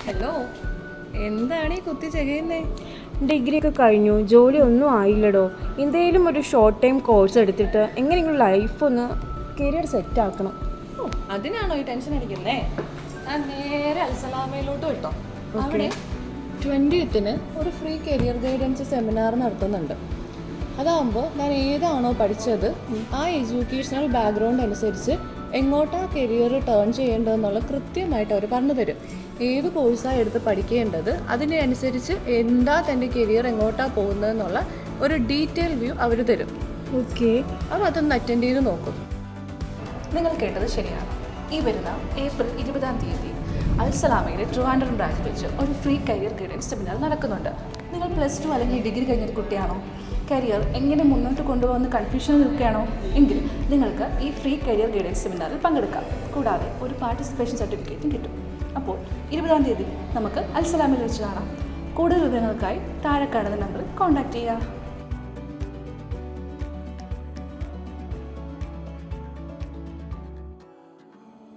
Hello, എന്താണ് ഈ കുത്തി ചെയ്യുന്നേ? ഡിഗ്രി ഒക്കെ കഴിഞ്ഞു, ജോലി ഒന്നും ആയില്ലടോ. എന്തെങ്കിലും ഒരു ഷോർട്ട് ടൈം കോഴ്സ് എടുത്തിട്ട് എങ്ങനെയെങ്കിലും ലൈഫ് ഒന്ന് കരിയർ സെറ്റ് ആക്കണം. ഓ, അതിനാണോ ഈ ടെൻഷൻ അടിക്കുന്നേ? ഞാൻ നേരെ അൽസലാമയിലോട്ട് വിട്ടോ. അവിടെ 20th ഒരു ഫ്രീ കരിയർ ഗൈഡൻസ് സെമിനാർ നടത്തുന്നുണ്ട്. അതാകുമ്പോൾ ഞാൻ ഏതാണോ പഠിച്ചത് ആ എഡ്യൂക്കേഷണൽ ബാക്ക്ഗ്രൗണ്ട് അനുസരിച്ച് എങ്ങോട്ടാണ് കരിയർ ടേൺ ചെയ്യേണ്ടതെന്നുള്ള കൃത്യമായിട്ട് അവർ പറഞ്ഞു തരും. ഏത് കോഴ്സാണ് എടുത്ത് പഠിക്കേണ്ടത്, അതിനനുസരിച്ച് എന്താ തൻ്റെ കരിയർ എങ്ങോട്ടാണ് പോകുന്നതെന്നുള്ള ഒരു ഡീറ്റെയിൽ വ്യൂ അവർ തരും. ഓക്കെ, അപ്പോൾ അതൊന്ന് അറ്റൻഡ് ചെയ്ത് നോക്കും. നിങ്ങൾ കേട്ടത് ശരിയാണ്. ഈ വരുന്ന ഏപ്രിൽ 20 അൽസലാമയുടെ ട്രിവാൻഡ്രം ബ്രാഞ്ചിൽ വെച്ച് ഒരു ഫ്രീ കരിയർ ഗൈഡൻസ് സെമിനാർ നടക്കുന്നുണ്ട്. നിങ്ങൾ +2 അല്ലെങ്കിൽ ഡിഗ്രി കഴിഞ്ഞൊരു കുട്ടിയാണോ? കരിയർ എങ്ങനെ മുന്നോട്ട് കൊണ്ടുപോകുന്ന കൺഫ്യൂഷൻ നിൽക്കുകയാണോ? എങ്കിൽ നിങ്ങൾക്ക് ഈ ഫ്രീ കരിയർ ഗൈഡൻസ് സെമിനാറിൽ പങ്കെടുക്കാം. കൂടാതെ ഒരു പാർട്ടിസിപ്പേഷൻ സർട്ടിഫിക്കറ്റും കിട്ടും. അപ്പോൾ 20 നമുക്ക് അൽസലാമയിൽ വെച്ച് കാണാം. കൂടുതൽ വിവരങ്ങൾക്കായി താഴെ കാണുന്ന നമ്പറിൽ കോൺടാക്റ്റ് ചെയ്യുക.